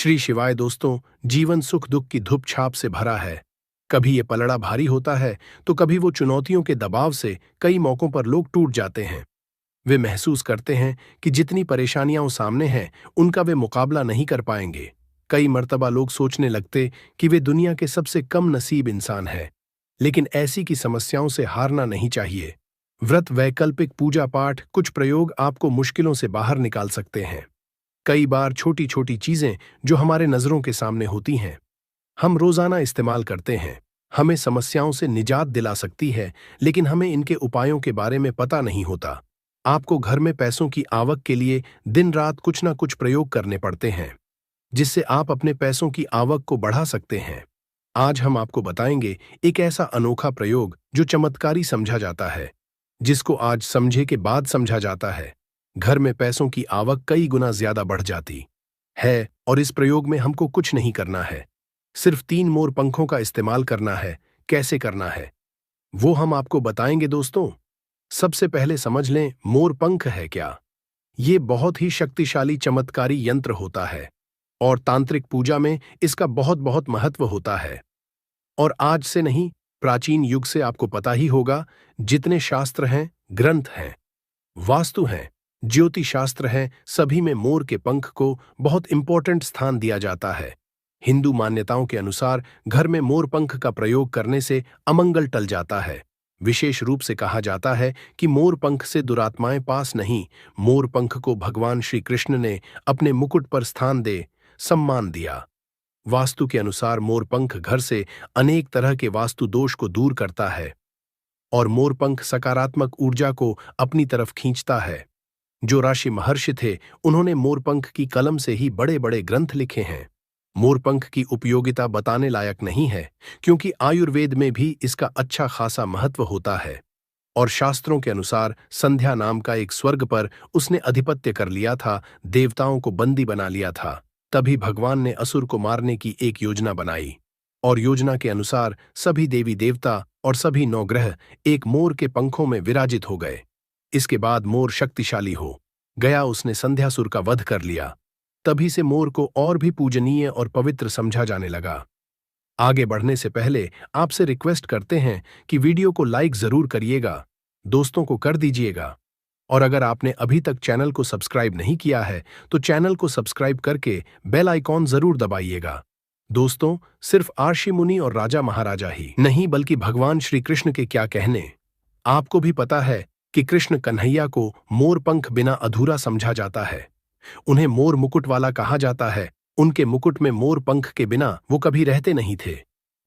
श्री शिवाय दोस्तों। जीवन सुख दुख की धूप छाप से भरा है। कभी ये पलड़ा भारी होता है तो कभी वो चुनौतियों के दबाव से कई मौकों पर लोग टूट जाते हैं। वे महसूस करते हैं कि जितनी परेशानियां सामने हैं उनका वे मुकाबला नहीं कर पाएंगे। कई मर्तबा लोग सोचने लगते कि वे दुनिया के सबसे कम नसीब इंसान हैं। लेकिन ऐसी की समस्याओं से हारना नहीं चाहिए। व्रत, वैकल्पिक पूजा पाठ, कुछ प्रयोग आपको मुश्किलों से बाहर निकाल सकते हैं। कई बार छोटी छोटी चीजें जो हमारे नजरों के सामने होती हैं, हम रोजाना इस्तेमाल करते हैं, हमें समस्याओं से निजात दिला सकती है, लेकिन हमें इनके उपायों के बारे में पता नहीं होता। आपको घर में पैसों की आवक के लिए दिन रात कुछ ना कुछ प्रयोग करने पड़ते हैं, जिससे आप अपने पैसों की आवक को बढ़ा सकते हैं। आज हम आपको बताएंगे एक ऐसा अनोखा प्रयोग जो चमत्कारी समझा जाता है, जिसको आज समझे के बाद समझा जाता है। घर में पैसों की आवक कई गुना ज्यादा बढ़ जाती है। और इस प्रयोग में हमको कुछ नहीं करना है, सिर्फ 3 मोर पंखों का इस्तेमाल करना है। कैसे करना है वो हम आपको बताएंगे दोस्तों। सबसे पहले समझ लें, मोर पंख है क्या। ये बहुत ही शक्तिशाली चमत्कारी यंत्र होता है और तांत्रिक पूजा में इसका बहुत बहुत महत्व होता है। और आज से नहीं, प्राचीन युग से आपको पता ही होगा, जितने शास्त्र हैं, ग्रंथ हैं, वास्तु हैं, ज्योतिष शास्त्र है, सभी में मोर के पंख को बहुत इंपॉर्टेंट स्थान दिया जाता है। हिंदू मान्यताओं के अनुसार घर में मोर पंख का प्रयोग करने से अमंगल टल जाता है। विशेष रूप से कहा जाता है कि मोर पंख से दुरात्माएं पास नहीं। मोर पंख को भगवान श्री कृष्ण ने अपने मुकुट पर स्थान दे सम्मान दिया। वास्तु के अनुसार मोर पंख घर से अनेक तरह के वास्तु दोष को दूर करता है और मोर पंख सकारात्मक ऊर्जा को अपनी तरफ खींचता है। जो ऋषि महर्षि थे, उन्होंने मोरपंख की कलम से ही बड़े बड़े ग्रंथ लिखे हैं। मोरपंख की उपयोगिता बताने लायक नहीं है, क्योंकि आयुर्वेद में भी इसका अच्छा खासा महत्व होता है। और शास्त्रों के अनुसार संध्या नाम का एक स्वर्ग पर उसने अधिपत्य कर लिया था, देवताओं को बंदी बना लिया था। तभी भगवान ने असुर को मारने की एक योजना बनाई और योजना के अनुसार सभी देवी देवता और सभी 9 ग्रह एक मोर के पंखों में विराजित हो गए। इसके बाद मोर शक्तिशाली हो गया, उसने संध्यासुर का वध कर लिया। तभी से मोर को और भी पूजनीय और पवित्र समझा जाने लगा। आगे बढ़ने से पहले आपसे रिक्वेस्ट करते हैं कि वीडियो को लाइक जरूर करिएगा, दोस्तों को कर दीजिएगा। और अगर आपने अभी तक चैनल को सब्सक्राइब नहीं किया है तो चैनल को सब्सक्राइब करके बेल आइकॉन जरूर दबाइएगा। दोस्तों, सिर्फ ऋषि मुनि और राजा महाराजा ही नहीं, बल्कि भगवान श्री कृष्ण के क्या कहने। आपको भी पता है कि कृष्ण कन्हैया को मोर पंख बिना अधूरा समझा जाता है। उन्हें मोर मुकुट वाला कहा जाता है। उनके मुकुट में मोर पंख के बिना वो कभी रहते नहीं थे।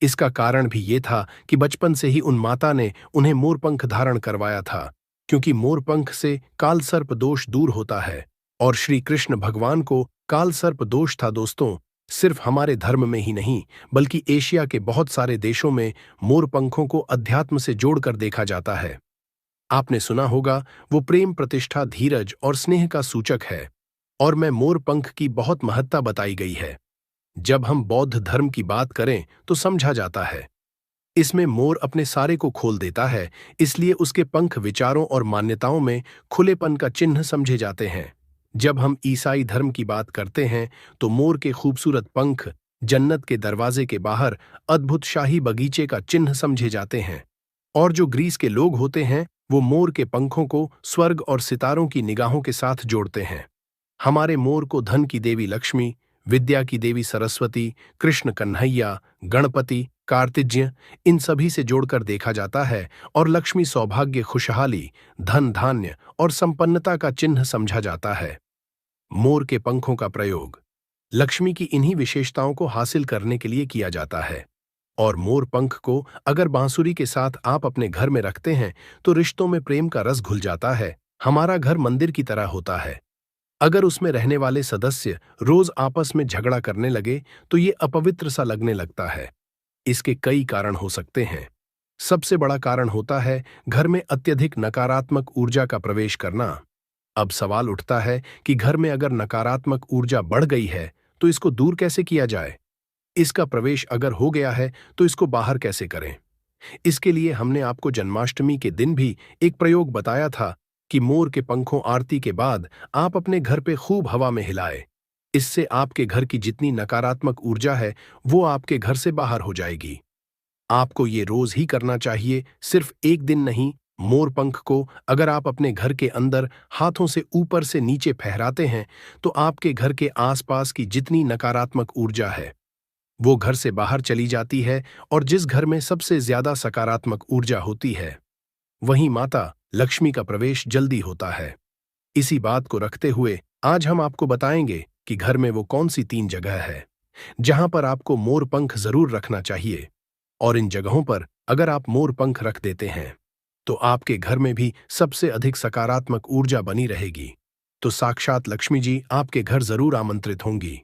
इसका कारण भी ये था कि बचपन से ही उन माता ने उन्हें मोर पंख धारण करवाया था, क्योंकि मोर पंख से काल सर्प दोष दूर होता है। और श्री कृष्ण भगवान को काल सर्प दोष था। दोस्तों, सिर्फ हमारे धर्म में ही नहीं, बल्कि एशिया के बहुत सारे देशों में मोर पंखों को अध्यात्म से जोड़कर देखा जाता है। आपने सुना होगा, वो प्रेम, प्रतिष्ठा, धीरज और स्नेह का सूचक है। और मैं मोर पंख की बहुत महत्ता बताई गई है। जब हम बौद्ध धर्म की बात करें तो समझा जाता है, इसमें मोर अपने सारे को खोल देता है, इसलिए उसके पंख विचारों और मान्यताओं में खुलेपन का चिन्ह समझे जाते हैं। जब हम ईसाई धर्म की बात करते हैं तो मोर के खूबसूरत पंख जन्नत के दरवाजे के बाहर अद्भुत शाही बगीचे का चिन्ह समझे जाते हैं। और जो ग्रीस के लोग होते हैं, वो मोर के पंखों को स्वर्ग और सितारों की निगाहों के साथ जोड़ते हैं। हमारे मोर को धन की देवी लक्ष्मी, विद्या की देवी सरस्वती, कृष्ण कन्हैया, गणपति, कार्तिज्ञ, इन सभी से जोड़कर देखा जाता है और लक्ष्मी, सौभाग्य, खुशहाली, धन, धान्य और संपन्नता का चिन्ह समझा जाता है। मोर के पंखों का प्रयोग लक्ष्मी की इन्हीं विशेषताओं को हासिल करने के लिए किया जाता है। और मोर पंख को अगर बांसुरी के साथ आप अपने घर में रखते हैं तो रिश्तों में प्रेम का रस घुल जाता है। हमारा घर मंदिर की तरह होता है। अगर उसमें रहने वाले सदस्य रोज आपस में झगड़ा करने लगे तो ये अपवित्र सा लगने लगता है। इसके कई कारण हो सकते हैं। सबसे बड़ा कारण होता है घर में अत्यधिक नकारात्मक ऊर्जा का प्रवेश करना। अब सवाल उठता है कि घर में अगर नकारात्मक ऊर्जा बढ़ गई है तो इसको दूर कैसे किया जाए। इसका प्रवेश अगर हो गया है तो इसको बाहर कैसे करें। इसके लिए हमने आपको जन्माष्टमी के दिन भी एक प्रयोग बताया था कि मोर के पंखों आरती के बाद आप अपने घर पे खूब हवा में हिलाए। इससे आपके घर की जितनी नकारात्मक ऊर्जा है वो आपके घर से बाहर हो जाएगी। आपको ये रोज ही करना चाहिए, सिर्फ एक दिन नहीं। मोर पंख को अगर आप अपने घर के अंदर हाथों से ऊपर से नीचे फहराते हैं तो आपके घर के आसपास की जितनी नकारात्मक ऊर्जा है वो घर से बाहर चली जाती है, और जिस घर में सबसे ज्यादा सकारात्मक ऊर्जा होती है वहीं माता लक्ष्मी का प्रवेश जल्दी होता है। इसी बात को रखते हुए आज हम आपको बताएंगे कि घर में वो कौन सी 3 जगह है जहां पर आपको मोर पंख जरूर रखना चाहिए, और इन जगहों पर अगर आप मोर पंख रख देते हैं तो आपके घर में भी सबसे अधिक सकारात्मक ऊर्जा बनी रहेगी। तो साक्षात लक्ष्मी जी आपके घर जरूर आमंत्रित होंगी।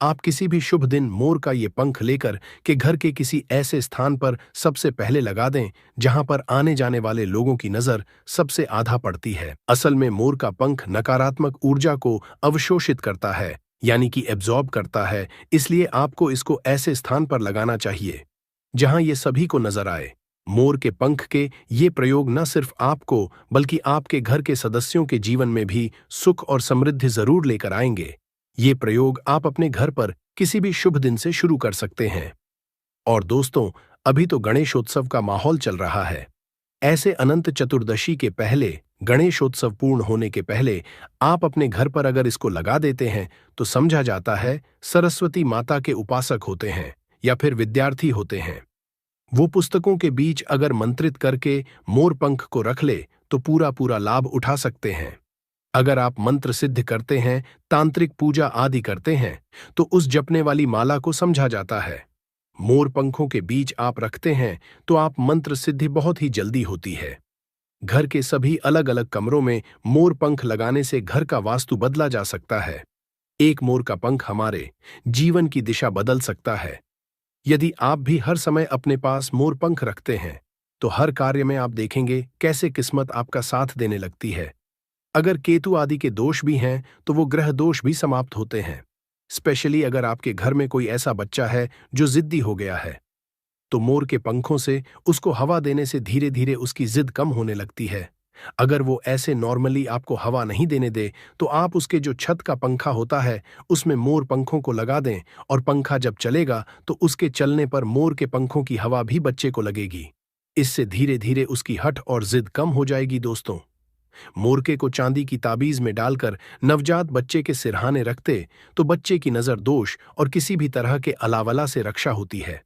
आप किसी भी शुभ दिन मोर का ये पंख लेकर के घर के किसी ऐसे स्थान पर सबसे पहले लगा दें जहां पर आने जाने वाले लोगों की नजर सबसे आधा पड़ती है। असल में मोर का पंख नकारात्मक ऊर्जा को अवशोषित करता है, यानी कि एब्जॉर्ब करता है, इसलिए आपको इसको ऐसे स्थान पर लगाना चाहिए जहां ये सभी को नजर आए। मोर के पंख के ये प्रयोग न सिर्फ आपको बल्कि आपके घर के सदस्यों के जीवन में भी सुख और समृद्धि जरूर लेकर आएंगे। ये प्रयोग आप अपने घर पर किसी भी शुभ दिन से शुरू कर सकते हैं। और दोस्तों, अभी तो गणेशोत्सव का माहौल चल रहा है। ऐसे अनंत चतुर्दशी के पहले, गणेशोत्सव पूर्ण होने के पहले आप अपने घर पर अगर इसको लगा देते हैं तो समझा जाता है सरस्वती माता के उपासक होते हैं या फिर विद्यार्थी होते हैं। वो पुस्तकों के बीच अगर मंत्रित करके मोर पंख को रख ले तो पूरा पूरा लाभ उठा सकते हैं। अगर आप मंत्र सिद्ध करते हैं, तांत्रिक पूजा आदि करते हैं तो उस जपने वाली माला को समझा जाता है। मोर पंखों के बीच आप रखते हैं तो आप मंत्र सिद्धि बहुत ही जल्दी होती है। घर के सभी अलग अलग कमरों में मोर पंख लगाने से घर का वास्तु बदला जा सकता है। एक मोर का पंख हमारे जीवन की दिशा बदल सकता है। यदि आप भी हर समय अपने पास मोर पंख रखते हैं तो हर कार्य में आप देखेंगे कैसे किस्मत आपका साथ देने लगती है। अगर केतु आदि के दोष भी हैं तो वो ग्रह दोष भी समाप्त होते हैं। स्पेशली अगर आपके घर में कोई ऐसा बच्चा है जो जिद्दी हो गया है तो मोर के पंखों से उसको हवा देने से धीरे धीरे उसकी जिद कम होने लगती है। अगर वो ऐसे नॉर्मली आपको हवा नहीं देने दे तो आप उसके जो छत का पंखा होता है उसमें मोर पंखों को लगा दें, और पंखा जब चलेगा तो उसके चलने पर मोर के पंखों की हवा भी बच्चे को लगेगी। इससे धीरे धीरे उसकी हठ और जिद कम हो जाएगी। दोस्तों, मोरके को चांदी की ताबीज में डालकर नवजात बच्चे के सिरहाने रखते तो बच्चे की नजर दोष और किसी भी तरह के अलावला से रक्षा होती है।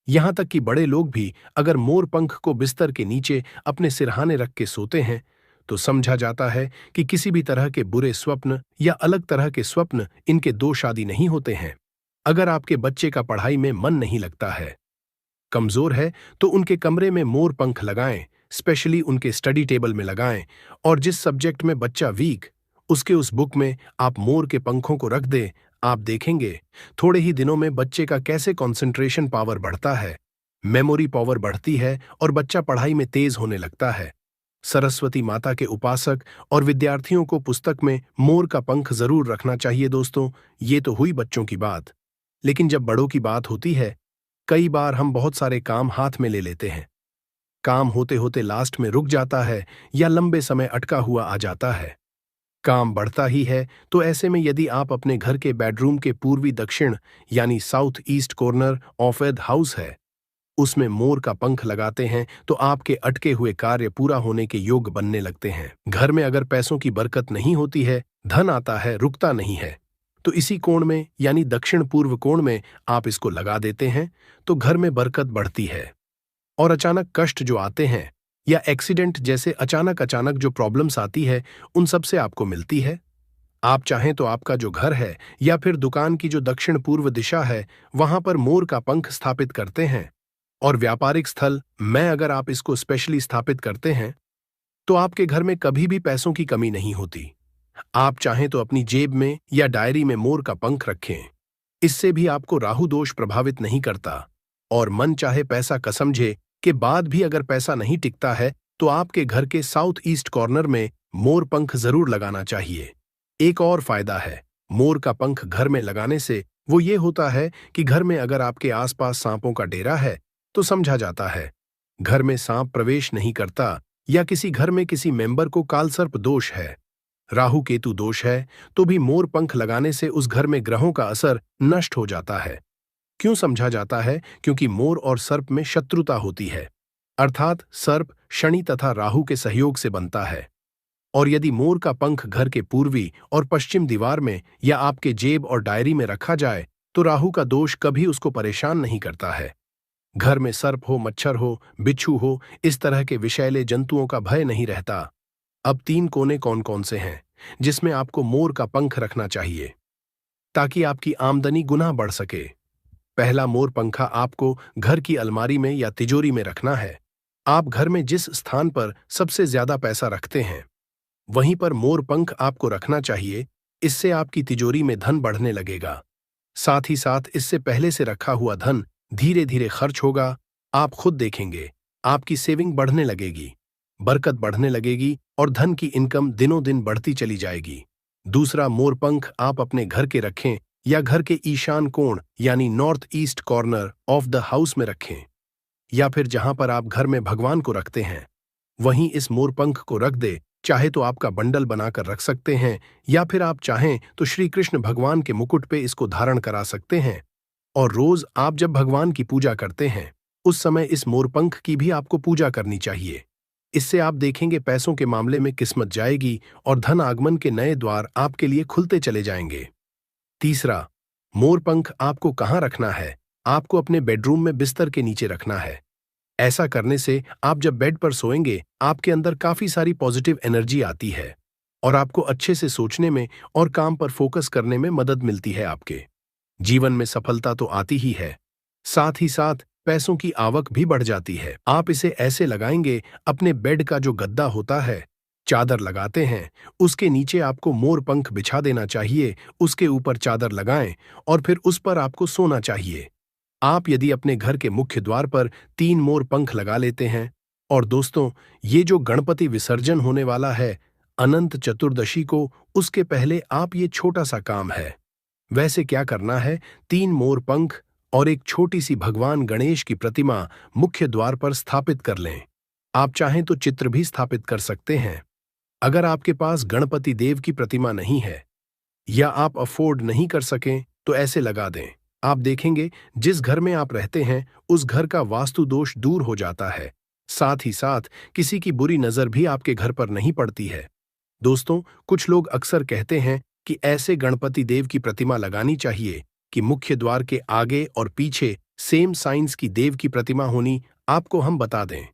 यहां तक कि बड़े लोग भी अगर मोर पंख को बिस्तर के नीचे अपने सिरहाने रख के सोते हैं तो समझा जाता है कि किसी भी तरह के बुरे स्वप्न या अलग तरह के स्वप्न इनके दोष आदि नहीं होते हैं। अगर आपके बच्चे का पढ़ाई में मन नहीं लगता है, कमजोर है, तो उनके कमरे में मोर पंख लगाएं, स्पेशली उनके स्टडी टेबल में लगाएं, और जिस सब्जेक्ट में बच्चा वीक उसके उस बुक में आप मोर के पंखों को रख दें। आप देखेंगे थोड़े ही दिनों में बच्चे का कैसे कंसंट्रेशन पावर बढ़ता है, मेमोरी पावर बढ़ती है और बच्चा पढ़ाई में तेज होने लगता है। सरस्वती माता के उपासक और विद्यार्थियों को पुस्तक में मोर का पंख जरूर रखना चाहिए। दोस्तों, ये तो हुई बच्चों की बात, लेकिन जब बड़ों की बात होती है, कई बार हम बहुत सारे काम हाथ में ले लेते हैं। काम होते होते लास्ट में रुक जाता है या लंबे समय अटका हुआ आ जाता है। काम बढ़ता ही है, तो ऐसे में यदि आप अपने घर के बेडरूम के पूर्वी दक्षिण यानी south east corner of the house है उसमें मोर का पंख लगाते हैं तो आपके अटके हुए कार्य पूरा होने के योग बनने लगते हैं। घर में अगर पैसों की बरकत नहीं होती है, धन आता है रुकता नहीं है, तो इसी कोण में यानी दक्षिण पूर्व कोण में आप इसको लगा देते हैं तो घर में बरकत बढ़ती है। और अचानक कष्ट जो आते हैं या एक्सीडेंट जैसे अचानक अचानक जो प्रॉब्लम्स आती है उन सब से आपको मिलती है। आप चाहें तो आपका जो घर है या फिर दुकान की जो दक्षिण पूर्व दिशा है वहां पर मोर का पंख स्थापित करते हैं, और व्यापारिक स्थल में अगर आप इसको स्पेशली स्थापित करते हैं तो आपके घर में कभी भी पैसों की कमी नहीं होती। आप चाहें तो अपनी जेब में या डायरी में मोर का पंख रखें, इससे भी आपको राहु दोष प्रभावित नहीं करता। और मन चाहे पैसा का समझे के बाद भी अगर पैसा नहीं टिकता है तो आपके घर के साउथ ईस्ट कॉर्नर में मोर पंख जरूर लगाना चाहिए। एक और फायदा है मोर का पंख घर में लगाने से, वो ये होता है कि घर में अगर आपके आसपास सांपों का डेरा है तो समझा जाता है घर में सांप प्रवेश नहीं करता, या किसी घर में किसी मेंबर को कालसर्प दोष है। राहु केतु दोष है तो भी मोर पंख लगाने से उस घर में ग्रहों का असर नष्ट हो जाता है। क्यों समझा जाता है? क्योंकि मोर और सर्प में शत्रुता होती है, अर्थात सर्प शनि तथा राहु के सहयोग से बनता है। और यदि मोर का पंख घर के पूर्वी और पश्चिम दीवार में या आपके जेब और डायरी में रखा जाए तो राहु का दोष कभी उसको परेशान नहीं करता है। घर में सर्प हो, मच्छर हो, बिच्छू हो, इस तरह के विषैले जंतुओं का भय नहीं रहता। अब 3 कोने कौन कौन से हैं जिसमें आपको मोर का पंख रखना चाहिए ताकि आपकी आमदनी गुना बढ़ सके? पहला, मोर पंखा आपको घर की अलमारी में या तिजोरी में रखना है। आप घर में जिस स्थान पर सबसे ज्यादा पैसा रखते हैं वहीं पर मोर पंख आपको रखना चाहिए। इससे आपकी तिजोरी में धन बढ़ने लगेगा। साथ ही साथ इससे पहले से रखा हुआ धन धीरे धीरे खर्च होगा। आप खुद देखेंगे, आपकी सेविंग बढ़ने लगेगी, बरकत बढ़ने लगेगी और धन की इनकम दिनों दिन बढ़ती चली जाएगी। दूसरा, मोर पंख आप अपने घर के रखें या घर के ईशान कोण यानी north east corner of the house में रखें, या फिर जहां पर आप घर में भगवान को रखते हैं वहीं इस मोर पंख को रख दे। चाहे तो आपका बंडल बनाकर रख सकते हैं या फिर आप चाहें तो श्री कृष्ण भगवान के मुकुट पे इसको धारण करा सकते हैं। और रोज आप जब भगवान की पूजा करते हैं उस समय इस मोरपंख की भी आपको पूजा करनी चाहिए। इससे आप देखेंगे पैसों के मामले में किस्मत जाएगी और धन आगमन के नए द्वार आपके लिए खुलते चले जाएंगे। तीसरा, मोरपंख आपको कहाँ रखना है? आपको अपने बेडरूम में बिस्तर के नीचे रखना है। ऐसा करने से आप जब बेड पर सोएंगे आपके अंदर काफी सारी पॉजिटिव एनर्जी आती है और आपको अच्छे से सोचने में और काम पर फोकस करने में मदद मिलती है। आपके जीवन में सफलता तो आती ही है, साथ ही साथ पैसों की आवक भी बढ़ जाती है। आप इसे ऐसे लगाएंगे, अपने बेड का जो गद्दा होता है, चादर लगाते हैं, उसके नीचे आपको मोर पंख बिछा देना चाहिए। उसके ऊपर चादर लगाएं और फिर उस पर आपको सोना चाहिए। आप यदि अपने घर के मुख्य द्वार पर 3 मोर पंख लगा लेते हैं, और दोस्तों ये जो गणपति विसर्जन होने वाला है अनंत चतुर्दशी को, उसके पहले आप ये छोटा सा काम है। वैसे क्या करना है? 3 मोर पंख और एक छोटी सी भगवान गणेश की प्रतिमा मुख्य द्वार पर स्थापित कर लें। आप चाहें तो चित्र भी स्थापित कर सकते हैं। अगर आपके पास गणपति देव की प्रतिमा नहीं है या आप अफोर्ड नहीं कर सकें तो ऐसे लगा दें। आप देखेंगे जिस घर में आप रहते हैं उस घर का वास्तु दोष दूर हो जाता है। साथ ही साथ किसी की बुरी नजर भी आपके घर पर नहीं पड़ती है। दोस्तों, कुछ लोग अक्सर कहते हैं कि ऐसे गणपति देव की प्रतिमा लगानी चाहिए कि मुख्य द्वार के आगे और पीछे सेम साइंस की देव की प्रतिमा होनी। आपको हम बता दें,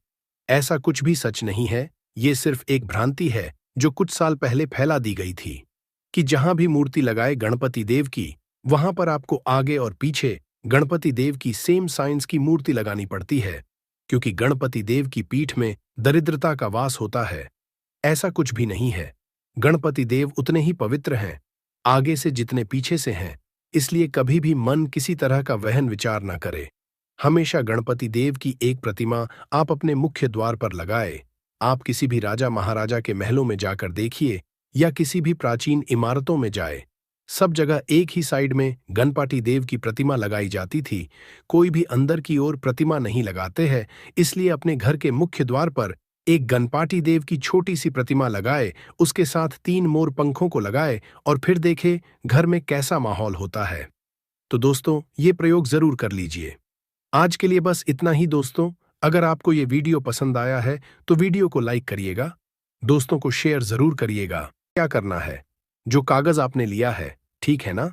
ऐसा कुछ भी सच नहीं है। ये सिर्फ एक भ्रांति है जो कुछ साल पहले फैला दी गई थी कि जहां भी मूर्ति लगाए गणपति देव की, वहां पर आपको आगे और पीछे गणपति देव की सेम साइंस की मूर्ति लगानी पड़ती है, क्योंकि गणपति देव की पीठ में दरिद्रता का वास होता है। ऐसा कुछ भी नहीं है। गणपति देव उतने ही पवित्र हैं आगे से जितने पीछे से हैं, इसलिए कभी भी मन किसी तरह का वहन विचार न करे। हमेशा गणपति देव की एक प्रतिमा आप अपने मुख्य द्वार पर लगाए। आप किसी भी राजा महाराजा के महलों में जाकर देखिए या किसी भी प्राचीन इमारतों में जाए, सब जगह एक ही साइड में गणपति देव की प्रतिमा लगाई जाती थी। कोई भी अंदर की ओर प्रतिमा नहीं लगाते हैं, इसलिए अपने घर के मुख्य द्वार पर एक गणपति देव की छोटी सी प्रतिमा लगाए, उसके साथ 3 मोर पंखों को लगाए और फिर देखे घर में कैसा माहौल होता है। तो दोस्तों, ये प्रयोग जरूर कर लीजिए। आज के लिए बस इतना ही दोस्तों। अगर आपको ये वीडियो पसंद आया है तो वीडियो को लाइक करिएगा, दोस्तों को शेयर जरूर करिएगा। क्या करना है, जो कागज आपने लिया है, ठीक है ना,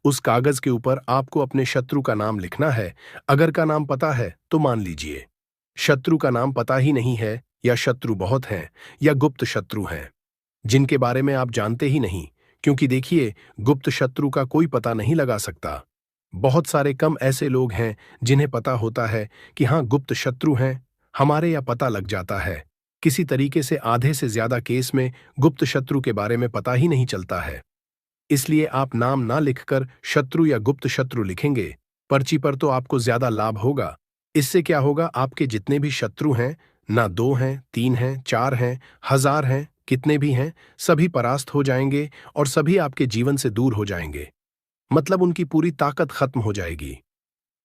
उस कागज के ऊपर आपको अपने शत्रु का नाम लिखना है। अगर का नाम पता है तो मान लीजिए, शत्रु का नाम पता ही नहीं है, या शत्रु बहुत हैं, या गुप्त शत्रु हैं जिनके बारे में आप जानते ही नहीं, क्योंकि देखिए गुप्त शत्रु का कोई पता नहीं लगा सकता। बहुत सारे कम ऐसे लोग हैं जिन्हें पता होता है कि हाँ गुप्त शत्रु हैं हमारे, या पता लग जाता है। किसी तरीके से आधे से ज्यादा केस में गुप्त शत्रु के बारे में पता ही नहीं चलता है। इसलिए आप नाम ना लिखकर शत्रु या गुप्त शत्रु लिखेंगे पर्ची पर तो आपको ज्यादा लाभ होगा। इससे क्या होगा, आपके जितने भी शत्रु हैं, ना 2 हैं, 3 हैं, 4 हैं, 1000 हैं, कितने भी हैं, सभी परास्त हो जाएंगे और सभी आपके जीवन से दूर हो जाएंगे। मतलब उनकी पूरी ताकत खत्म हो जाएगी।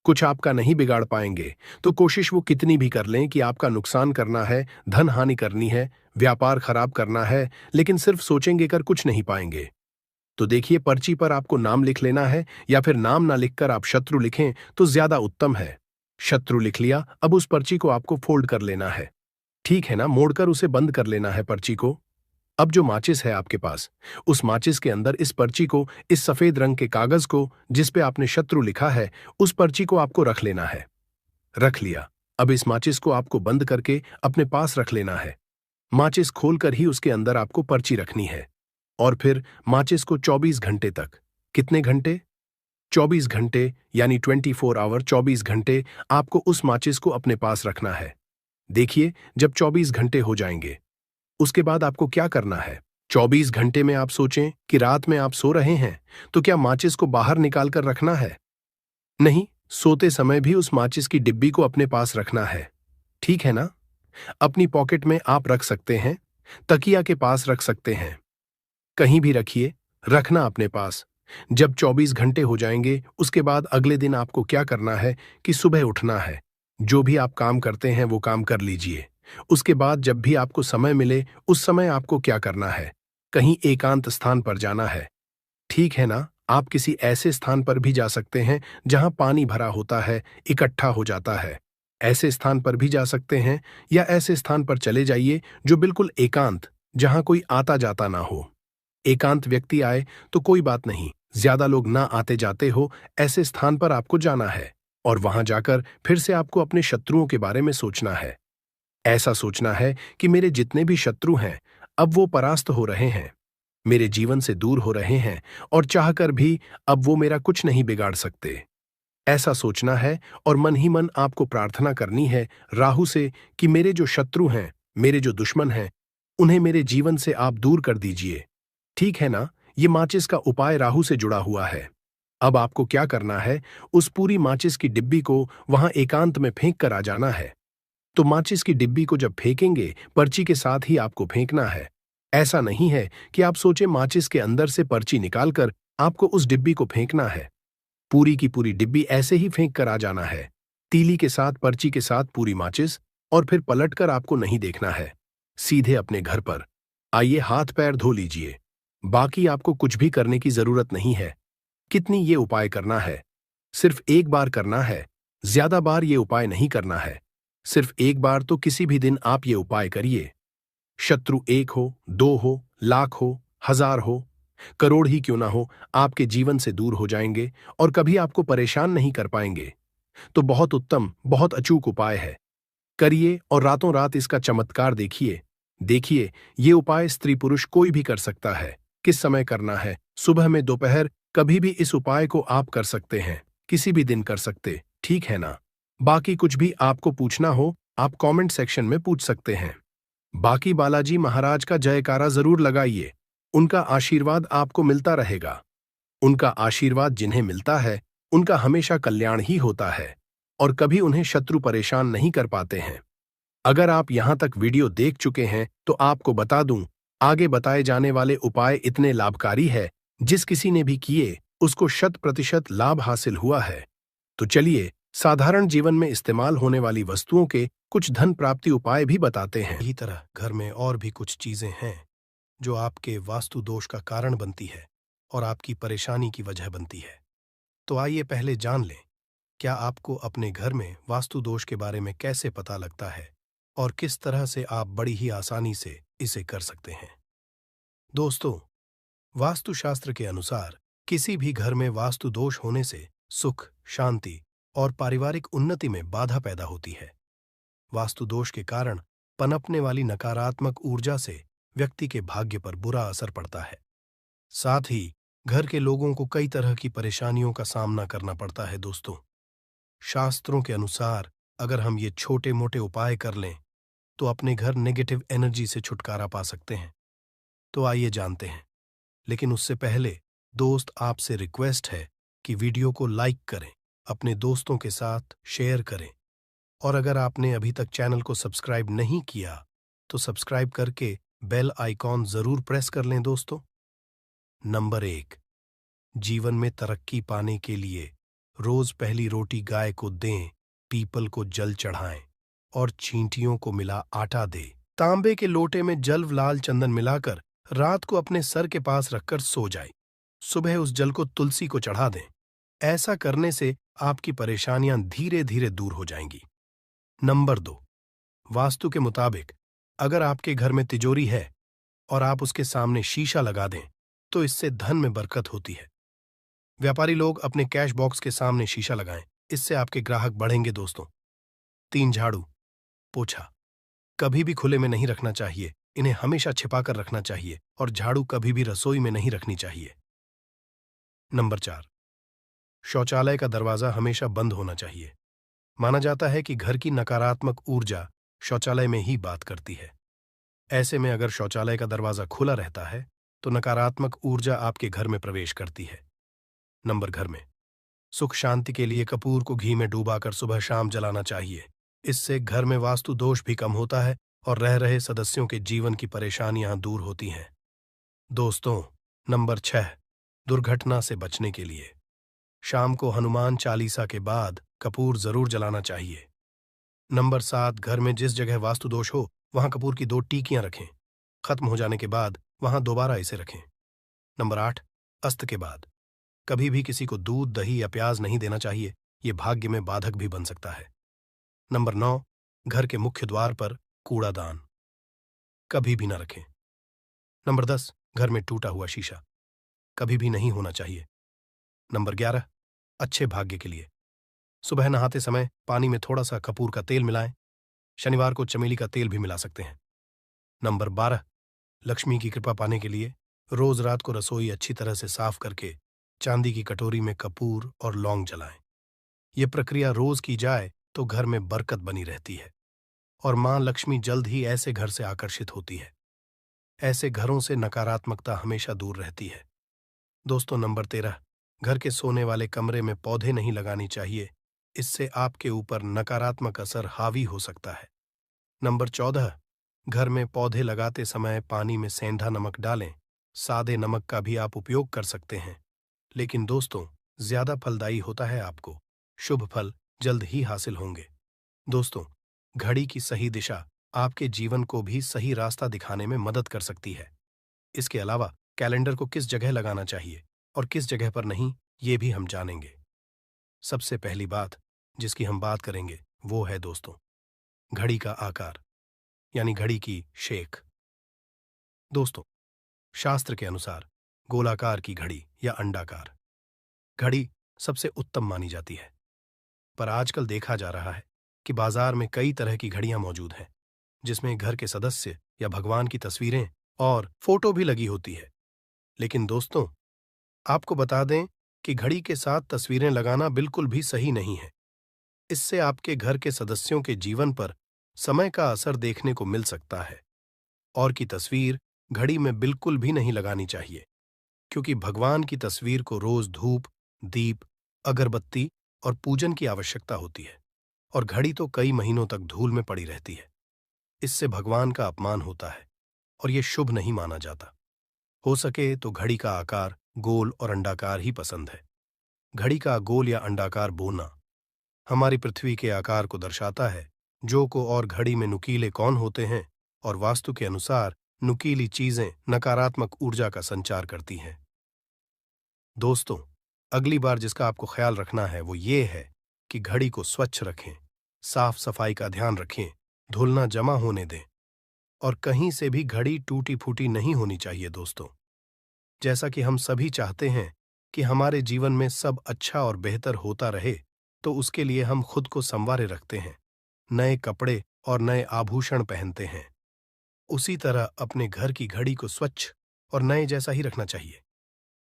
कुछ आपका नहीं बिगाड़ पाएंगे, तो कोशिश वो कितनी भी कर लें कि आपका नुकसान करना है, धन हानि करनी है, व्यापार खराब करना है, लेकिन सिर्फ सोचेंगे कर कुछ नहीं पाएंगे। तो देखिए, पर्ची पर आपको नाम लिख लेना है, या फिर नाम ना लिखकर आप शत्रु लिखें तो ज्यादा उत्तम है। शत्रु लिख लिया, अब उस पर्ची को आपको फोल्ड कर लेना है। ठीक है ना, मोड़कर उसे बंद कर लेना है पर्ची को। अब जो माचिस है आपके पास, उस माचिस के अंदर इस पर्ची को, इस सफेद रंग के कागज को जिस पे आपने शत्रु लिखा है, उस पर्ची को आपको रख लेना है। रख लिया। अब इस माचिस को आपको बंद करके अपने पास रख लेना है। माचिस खोलकर ही उसके अंदर आपको पर्ची रखनी है। और फिर माचिस को 24 घंटे तक, कितने घंटे? 24 घंटे, यानी 24 आवर, 24 घंटे आपको उस माचिस को अपने पास रखना है। देखिए, जब 24 घंटे हो जाएंगे, उसके बाद आपको क्या करना है? 24 घंटे में आप सोचें कि रात में आप सो रहे हैं, तो क्या माचिस को बाहर निकाल कर रखना है? नहीं, सोते समय भी उस माचिस की डिब्बी को अपने पास रखना है। ठीक है ना? अपनी पॉकेट में आप रख सकते हैं, तकिया के पास रख सकते हैं, कहीं भी रखिए, रखना अपने पास। जब 24 घंटे हो जाएंगे, उसके बाद अगले दिन आपको क्या करना है कि सुबह उठना है। जो भी आप काम करते हैं वो काम कर लीजिए। उसके बाद जब भी आपको समय मिले, उस समय आपको क्या करना है? कहीं एकांत स्थान पर जाना है। ठीक है ना? आप किसी ऐसे स्थान पर भी जा सकते हैं जहां पानी भरा होता है, इकट्ठा हो जाता है। ऐसे स्थान पर भी जा सकते हैं, या ऐसे स्थान पर चले जाइए जो बिल्कुल एकांत, जहां कोई आता जाता ना हो। एकांत व्यक्ति आए तो कोई बात नहीं, ज्यादा लोग ना आते जाते हो, ऐसे स्थान पर आपको जाना है। और वहां जाकर फिर से आपको अपने शत्रुओं के बारे में सोचना है। ऐसा सोचना है कि मेरे जितने भी शत्रु हैं, अब वो परास्त हो रहे हैं, मेरे जीवन से दूर हो रहे हैं, और चाहकर भी अब वो मेरा कुछ नहीं बिगाड़ सकते। ऐसा सोचना है, और मन ही मन आपको प्रार्थना करनी है राहु से कि मेरे जो शत्रु हैं, मेरे जो दुश्मन हैं, उन्हें मेरे जीवन से आप दूर कर दीजिए। ठीक है ना? ये माचिस का उपाय राहु से जुड़ा हुआ है। अब आपको क्या करना है? उस पूरी माचिस की डिब्बी को वहां एकांत में फेंक कर आ जाना है। तो माचिस की डिब्बी को जब फेंकेंगे, पर्ची के साथ ही आपको फेंकना है। ऐसा नहीं है कि आप सोचे माचिस के अंदर से पर्ची निकालकर आपको उस डिब्बी को फेंकना है। पूरी की पूरी डिब्बी ऐसे ही फेंक कर आ जाना है, तीली के साथ, पर्ची के साथ पूरी माचिस। और फिर पलटकर आपको नहीं देखना है, सीधे अपने घर पर आइए, हाथ पैर धो लीजिए। बाकी आपको कुछ भी करने की जरूरत नहीं है। कितनी ये उपाय करना है? सिर्फ एक बार करना है, ज्यादा बार ये उपाय नहीं करना है। सिर्फ एक बार तो किसी भी दिन आप ये उपाय करिए। शत्रु 1 हो, 2 हो, लाख हो, 1000 हो, करोड़ ही क्यों ना हो, आपके जीवन से दूर हो जाएंगे और कभी आपको परेशान नहीं कर पाएंगे। तो बहुत उत्तम, बहुत अचूक उपाय है। करिए और रातों रात इसका चमत्कार देखिए। देखिए, ये उपाय स्त्री पुरुष कोई भी कर सकता है। किस समय करना है? सुबह में, दोपहर, कभी भी इस उपाय को आप कर सकते हैं, किसी भी दिन कर सकते। ठीक है ना? बाकी कुछ भी आपको पूछना हो, आप कमेंट सेक्शन में पूछ सकते हैं। बाकी बालाजी महाराज का जयकारा जरूर लगाइए। उनका आशीर्वाद आपको मिलता रहेगा। उनका आशीर्वाद जिन्हें मिलता है, उनका हमेशा कल्याण ही होता है, और कभी उन्हें शत्रु परेशान नहीं कर पाते हैं। अगर आप यहां तक वीडियो देख चुके हैं तो आपको बता दूं, आगे बताए जाने वाले उपाय इतने लाभकारी है, जिस किसी ने भी किए उसको 100% लाभ हासिल हुआ है। तो चलिए, साधारण जीवन में इस्तेमाल होने वाली वस्तुओं के कुछ धन प्राप्ति उपाय भी बताते हैं। इसी तरह घर में और भी कुछ चीजें हैं जो आपके वास्तु दोष का कारण बनती है और आपकी परेशानी की वजह बनती है। तो आइए पहले जान लें, क्या आपको अपने घर में वास्तु दोष के बारे में कैसे पता लगता है और किस तरह से आप बड़ी ही आसानी से इसे कर सकते हैं। दोस्तों, वास्तुशास्त्र के अनुसार किसी भी घर में वास्तु दोष होने से सुख, शांति और पारिवारिक उन्नति में बाधा पैदा होती है। वास्तु दोष के कारण पनपने वाली नकारात्मक ऊर्जा से व्यक्ति के भाग्य पर बुरा असर पड़ता है। साथ ही घर के लोगों को कई तरह की परेशानियों का सामना करना पड़ता है। दोस्तों, शास्त्रों के अनुसार अगर हम ये छोटे मोटे उपाय कर लें तो अपने घर नेगेटिव एनर्जी से छुटकारा पा सकते हैं। तो आइए जानते हैं, लेकिन उससे पहले दोस्त, आपसे रिक्वेस्ट है कि वीडियो को लाइक करें, अपने दोस्तों के साथ शेयर करें, और अगर आपने अभी तक चैनल को सब्सक्राइब नहीं किया तो सब्सक्राइब करके बेल आइकॉन जरूर प्रेस कर लें। दोस्तों, नंबर 1, जीवन में तरक्की पाने के लिए रोज पहली रोटी गाय को दें, पीपल को जल चढ़ाएं और चींटियों को मिला आटा दे। तांबे के लोटे में जल लाल चंदन मिलाकर रात को अपने सर के पास रखकर सो जाए। सुबह उस जल को तुलसी को चढ़ा दें। ऐसा करने से आपकी परेशानियां धीरे धीरे दूर हो जाएंगी। नंबर 2, वास्तु के मुताबिक अगर आपके घर में तिजोरी है और आप उसके सामने शीशा लगा दें तो इससे धन में बरकत होती है। व्यापारी लोग अपने कैश बॉक्स के सामने शीशा लगाएं, इससे आपके ग्राहक बढ़ेंगे दोस्तों। 3, झाड़ू पोछा कभी भी खुले में नहीं रखना चाहिए, इन्हें हमेशा छिपाकर रखना चाहिए और झाड़ू कभी भी रसोई में नहीं रखनी चाहिए। नंबर 4, शौचालय का दरवाजा हमेशा बंद होना चाहिए। माना जाता है कि घर की नकारात्मक ऊर्जा शौचालय में ही बात करती है। ऐसे में अगर शौचालय का दरवाजा खुला रहता है तो नकारात्मक ऊर्जा आपके घर में प्रवेश करती है। नंबर घर में सुख शांति के लिए कपूर को घी में डूबाकर सुबह शाम जलाना चाहिए। इससे घर में वास्तु दोष भी कम होता है और रह रहे सदस्यों के जीवन की परेशानियां दूर होती हैं। दोस्तों, नंबर 6, दुर्घटना से बचने के लिए शाम को हनुमान चालीसा के बाद कपूर जरूर जलाना चाहिए। नंबर 7, घर में जिस जगह वास्तु दोष हो वहां कपूर की 2 टीकियां रखें। खत्म हो जाने के बाद वहां दोबारा इसे रखें। नंबर 8, अस्त के बाद कभी भी किसी को दूध, दही या प्याज नहीं देना चाहिए, ये भाग्य में बाधक भी बन सकता है। नंबर 9, घर के मुख्य द्वार पर कूड़ादान कभी भी न रखें। नंबर 10, घर में टूटा हुआ शीशा कभी भी नहीं होना चाहिए। नंबर 11, अच्छे भाग्य के लिए सुबह नहाते समय पानी में थोड़ा सा कपूर का तेल मिलाएं। शनिवार को चमेली का तेल भी मिला सकते हैं। नंबर 12, लक्ष्मी की कृपा पाने के लिए रोज रात को रसोई अच्छी तरह से साफ करके चांदी की कटोरी में कपूर और लौंग जलाएं। यह प्रक्रिया रोज की जाए तो घर में बरकत बनी रहती है और मां लक्ष्मी जल्द ही ऐसे घर से आकर्षित होती है। ऐसे घरों से नकारात्मकता हमेशा दूर रहती है। दोस्तों, नंबर 13, घर के सोने वाले कमरे में पौधे नहीं लगानी चाहिए, इससे आपके ऊपर नकारात्मक असर हावी हो सकता है। नंबर 14, घर में पौधे लगाते समय पानी में सेंधा नमक डालें। सादे नमक का भी आप उपयोग कर सकते हैं, लेकिन दोस्तों ज्यादा फलदायी होता है। आपको शुभ फल जल्द ही हासिल होंगे। दोस्तों, घड़ी की सही दिशा आपके जीवन को भी सही रास्ता दिखाने में मदद कर सकती है। इसके अलावा कैलेंडर को किस जगह लगाना चाहिए और किस जगह पर नहीं, ये भी हम जानेंगे। सबसे पहली बात जिसकी हम बात करेंगे वो है दोस्तों घड़ी का आकार, यानी घड़ी की शेख। दोस्तों, शास्त्र के अनुसार गोलाकार की घड़ी या अंडाकार घड़ी सबसे उत्तम मानी जाती है, पर आजकल देखा जा रहा है कि बाजार में कई तरह की घड़ियां मौजूद हैं जिसमें घर के सदस्य या भगवान की तस्वीरें और फोटो भी लगी होती है। लेकिन दोस्तों, आपको बता दें कि घड़ी के साथ तस्वीरें लगाना बिल्कुल भी सही नहीं है। इससे आपके घर के सदस्यों के जीवन पर समय का असर देखने को मिल सकता है। और की तस्वीर घड़ी में बिल्कुल भी नहीं लगानी चाहिए, क्योंकि भगवान की तस्वीर को रोज धूप, दीप, अगरबत्ती और पूजन की आवश्यकता होती है और घड़ी तो कई महीनों तक धूल में पड़ी रहती है। इससे भगवान का अपमान होता है और यह शुभ नहीं माना जाता। हो सके तो घड़ी का आकार गोल और अंडाकार ही पसंद है। घड़ी का गोल या अंडाकार बोना हमारी पृथ्वी के आकार को दर्शाता है। जो को और घड़ी में नुकीले कौन होते हैं और वास्तु के अनुसार नुकीली चीजें नकारात्मक ऊर्जा का संचार करती हैं। दोस्तों, अगली बार जिसका आपको ख्याल रखना है वो ये है कि घड़ी को स्वच्छ रखें, साफ सफाई का ध्यान रखें, धूल ना जमा होने दें और कहीं से भी घड़ी टूटी फूटी नहीं होनी चाहिए। दोस्तों, जैसा कि हम सभी चाहते हैं कि हमारे जीवन में सब अच्छा और बेहतर होता रहे, तो उसके लिए हम खुद को संवारे रखते हैं, नए कपड़े और नए आभूषण पहनते हैं। उसी तरह अपने घर की घड़ी को स्वच्छ और नए जैसा ही रखना चाहिए।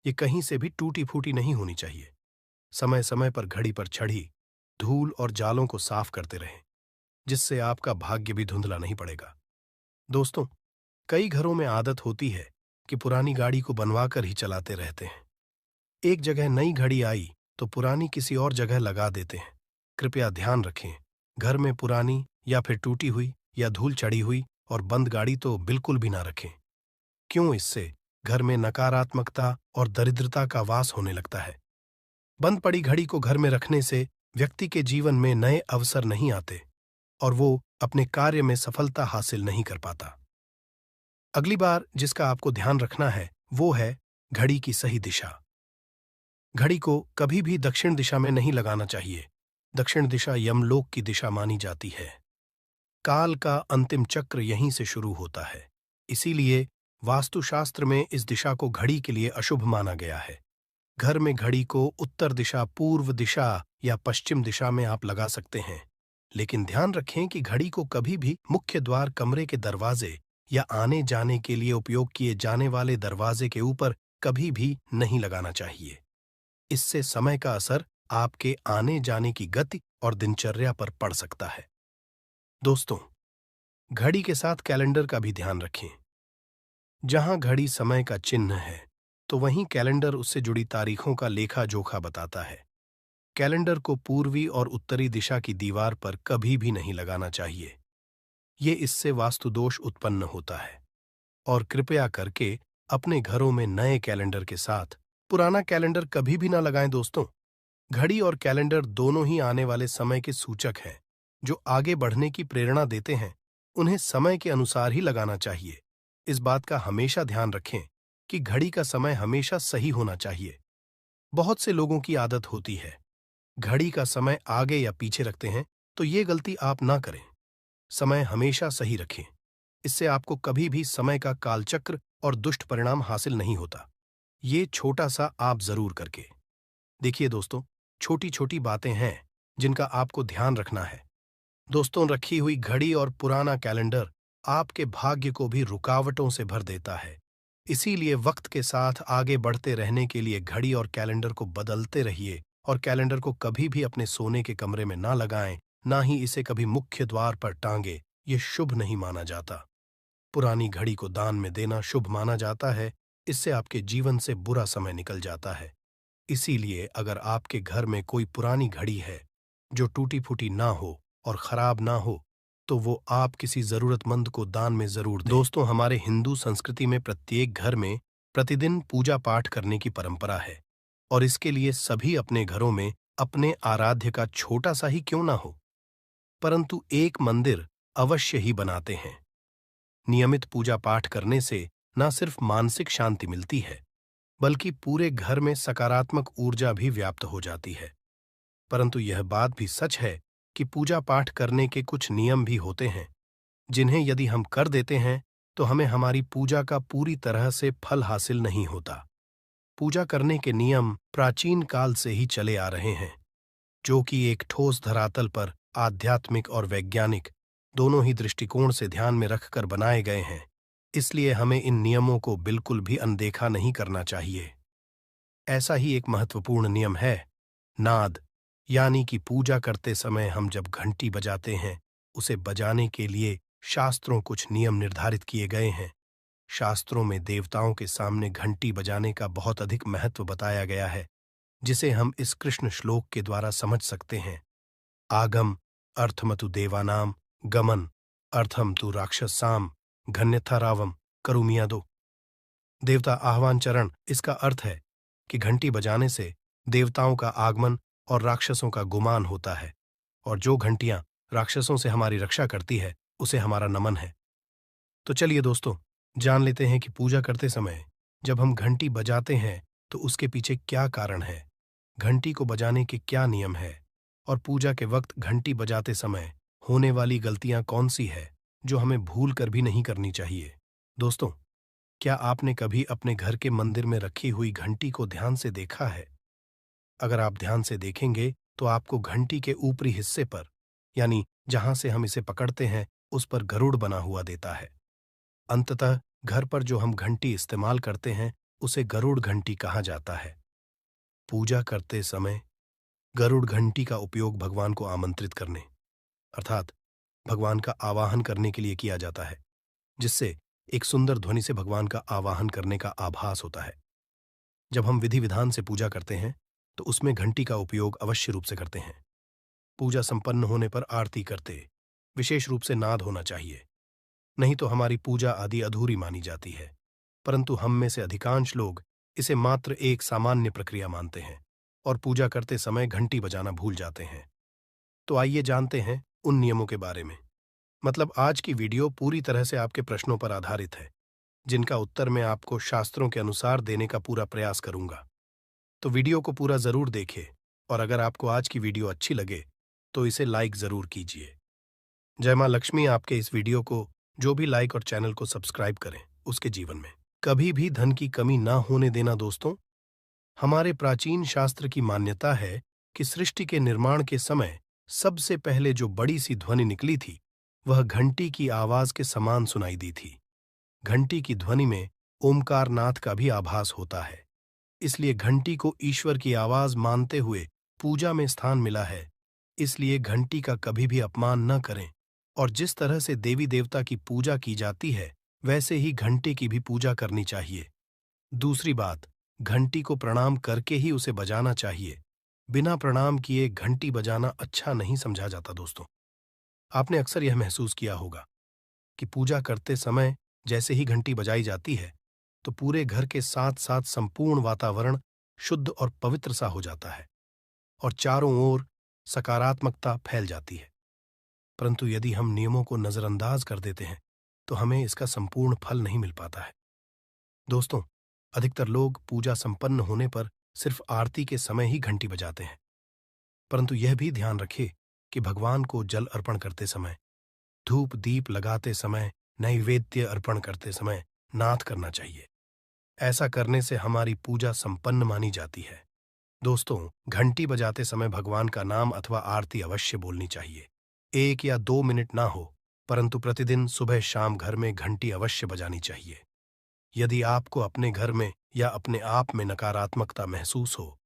ये कहीं से भी टूटी फूटी नहीं होनी चाहिए। समय समय पर घड़ी पर चढ़ी धूल और जालों को साफ करते रहें, जिससे आपका भाग्य भी धुंधला नहीं पड़ेगा। दोस्तों, कई घरों में आदत होती है कि पुरानी गाड़ी को बनवा कर ही चलाते रहते हैं। एक जगह नई घड़ी आई तो पुरानी किसी और जगह लगा देते हैं। कृपया ध्यान रखें, घर में पुरानी या फिर टूटी हुई या धूल चढ़ी हुई और बंद गाड़ी तो बिल्कुल भी ना रखें। क्यों? इससे घर में नकारात्मकता और दरिद्रता का वास होने लगता है। बंद पड़ी घड़ी को घर में रखने से व्यक्ति के जीवन में नए अवसर नहीं आते और वो अपने कार्य में सफलता हासिल नहीं कर पाता। अगली बार जिसका आपको ध्यान रखना है वो है घड़ी की सही दिशा। घड़ी को कभी भी दक्षिण दिशा में नहीं लगाना चाहिए। दक्षिण दिशा यमलोक की दिशा मानी जाती है। काल का अंतिम चक्र यहीं से शुरू होता है। इसीलिए वास्तुशास्त्र में इस दिशा को घड़ी के लिए अशुभ माना गया है। घर में घड़ी को उत्तर दिशा, पूर्व दिशा या पश्चिम दिशा में आप लगा सकते हैं, लेकिन ध्यान रखें कि घड़ी को कभी भी मुख्य द्वार, कमरे के दरवाजे या आने जाने के लिए उपयोग किए जाने वाले दरवाजे के ऊपर कभी भी नहीं लगाना चाहिए। इससे समय का असर आपके आने जाने की गति और दिनचर्या पर पड़ सकता है। दोस्तों, घड़ी के साथ कैलेंडर का भी ध्यान रखें। जहां घड़ी समय का चिन्ह है, तो वहीं कैलेंडर उससे जुड़ी तारीखों का लेखा जोखा बताता है। कैलेंडर को पूर्वी और उत्तरी दिशा की दीवार पर कभी भी नहीं लगाना चाहिए। ये इससे वास्तुदोष उत्पन्न होता है। और कृपया करके अपने घरों में नए कैलेंडर के साथ पुराना कैलेंडर कभी भी ना लगाएं। दोस्तों, घड़ी और कैलेंडर दोनों ही आने वाले समय के सूचक हैं, जो आगे बढ़ने की प्रेरणा देते हैं। उन्हें समय के अनुसार ही लगाना चाहिए। इस बात का हमेशा ध्यान रखें कि घड़ी का समय हमेशा सही होना चाहिए। बहुत से लोगों की आदत होती है घड़ी का समय आगे या पीछे रखते हैं, तो ये गलती आप ना करें। समय हमेशा सही रखें। इससे आपको कभी भी समय का कालचक्र और दुष्ट परिणाम हासिल नहीं होता। ये छोटा सा आप जरूर करके देखिए। दोस्तों, छोटी छोटी बातें हैं जिनका आपको ध्यान रखना है। दोस्तों, रखी हुई घड़ी और पुराना कैलेंडर आपके भाग्य को भी रुकावटों से भर देता है। इसीलिए वक्त के साथ आगे बढ़ते रहने के लिए घड़ी और कैलेंडर को बदलते रहिए और कैलेंडर को कभी भी अपने सोने के कमरे में ना लगाएं, ना ही इसे कभी मुख्य द्वार पर टांगे। ये शुभ नहीं माना जाता। पुरानी घड़ी को दान में देना शुभ माना जाता है। इससे आपके जीवन से बुरा समय निकल जाता है। इसीलिए अगर आपके घर में कोई पुरानी घड़ी है जो टूटी फूटी ना हो और खराब ना हो, तो वो आप किसी जरूरतमंद को दान में जरूर दें। दोस्तों, हमारे हिंदू संस्कृति में प्रत्येक घर में प्रतिदिन पूजा पाठ करने की परंपरा है और इसके लिए सभी अपने घरों में अपने आराध्य का छोटा सा ही क्यों ना हो, परंतु एक मंदिर अवश्य ही बनाते हैं। नियमित पूजा पाठ करने से न सिर्फ मानसिक शांति मिलती है, बल्कि पूरे घर में सकारात्मक ऊर्जा भी व्याप्त हो जाती है। परंतु यह बात भी सच है कि पूजा पाठ करने के कुछ नियम भी होते हैं, जिन्हें यदि हम कर देते हैं तो हमें हमारी पूजा का पूरी तरह से फल हासिल नहीं होता। पूजा करने के नियम प्राचीन काल से ही चले आ रहे हैं, जो कि एक ठोस धरातल पर आध्यात्मिक और वैज्ञानिक दोनों ही दृष्टिकोण से ध्यान में रखकर बनाए गए हैं। इसलिए हमें इन नियमों को बिल्कुल भी अनदेखा नहीं करना चाहिए। ऐसा ही एक महत्वपूर्ण नियम है नाद, यानी कि पूजा करते समय हम जब घंटी बजाते हैं, उसे बजाने के लिए शास्त्रों कुछ नियम निर्धारित किए गए हैं। शास्त्रों में देवताओं के सामने घंटी बजाने का बहुत अधिक महत्व बताया गया है, जिसे हम इस कृष्ण श्लोक के द्वारा समझ सकते हैं। आगम अर्थमतु देवानाम गमन अर्थम तु राक्षसाम घन्यथा रावम करुमियादो। देवता आह्वान चरण, इसका अर्थ है कि घंटी बजाने से देवताओं का आगमन और राक्षसों का गुमान होता है, और जो घंटियां राक्षसों से हमारी रक्षा करती है उसे हमारा नमन है। तो चलिए दोस्तों, जान लेते हैं कि पूजा करते समय जब हम घंटी बजाते हैं तो उसके पीछे क्या कारण है, घंटी को बजाने के क्या नियम है, और पूजा के वक्त घंटी बजाते समय होने वाली गलतियां कौन सी है जो हमें भूल कर भी नहीं करनी चाहिए। दोस्तों, क्या आपने कभी अपने घर के मंदिर में रखी हुई घंटी को ध्यान से देखा है? अगर आप ध्यान से देखेंगे तो आपको घंटी के ऊपरी हिस्से पर, यानी जहां से हम इसे पकड़ते हैं, उस पर गरुड़ बना हुआ देता है। अंततः घर पर जो हम घंटी इस्तेमाल करते हैं उसे गरुड़ घंटी कहा जाता है। पूजा करते समय गरुड़ घंटी का उपयोग भगवान को आमंत्रित करने, अर्थात भगवान का आवाहन करने के लिए किया जाता है, जिससे एक सुंदर ध्वनि से भगवान का आवाहन करने का आभास होता है। जब हम विधि विधान से पूजा करते हैं तो उसमें घंटी का उपयोग अवश्य रूप से करते हैं। पूजा संपन्न होने पर आरती करते विशेष रूप से नाद होना चाहिए, नहीं तो हमारी पूजा आदि अधूरी मानी जाती है। परंतु हम में से अधिकांश लोग इसे मात्र एक सामान्य प्रक्रिया मानते हैं। और पूजा करते समय घंटी बजाना भूल जाते हैं। तो आइए जानते हैं उन नियमों के बारे में। मतलब आज की वीडियो पूरी तरह से आपके प्रश्नों पर आधारित है, जिनका उत्तर मैं आपको शास्त्रों के अनुसार देने का पूरा प्रयास करूंगा। तो वीडियो को पूरा जरूर देखें और अगर आपको आज की वीडियो अच्छी लगे तो इसे लाइक जरूर कीजिए। जय मां लक्ष्मी आपके इस वीडियो को जो भी लाइक और चैनल को सब्सक्राइब करें उसके जीवन में कभी भी धन की कमी ना होने देना। दोस्तों, हमारे प्राचीन शास्त्र की मान्यता है कि सृष्टि के निर्माण के समय सबसे पहले जो बड़ी सी ध्वनि निकली थी वह घंटी की आवाज के समान सुनाई दी थी। घंटी की ध्वनि में ओमकार नाथ का भी आभास होता है, इसलिए घंटी को ईश्वर की आवाज मानते हुए पूजा में स्थान मिला है। इसलिए घंटी का कभी भी अपमान न करें और जिस तरह से देवी देवता की पूजा की जाती है वैसे ही घंटे की भी पूजा करनी चाहिए। दूसरी बात, घंटी को प्रणाम करके ही उसे बजाना चाहिए। बिना प्रणाम किए घंटी बजाना अच्छा नहीं समझा जाता। दोस्तों, आपने अक्सर यह महसूस किया होगा कि पूजा करते समय जैसे ही घंटी बजाई जाती है तो पूरे घर के साथ साथ संपूर्ण वातावरण शुद्ध और पवित्र सा हो जाता है और चारों ओर सकारात्मकता फैल जाती है। परंतु यदि हम नियमों को नजरअंदाज कर देते हैं तो हमें इसका संपूर्ण फल नहीं मिल पाता है। दोस्तों, अधिकतर लोग पूजा संपन्न होने पर सिर्फ आरती के समय ही घंटी बजाते हैं, परंतु यह भी ध्यान रखें कि भगवान को जल अर्पण करते समय, धूप दीप लगाते समय, नैवेद्य अर्पण करते समय नाद करना चाहिए। ऐसा करने से हमारी पूजा संपन्न मानी जाती है। दोस्तों, घंटी बजाते समय भगवान का नाम अथवा आरती अवश्य बोलनी चाहिए। 1 या 2 मिनट ना हो, परंतु प्रतिदिन सुबह शाम घर में घंटी अवश्य बजानी चाहिए। यदि आपको अपने घर में या अपने आप में नकारात्मकता महसूस हो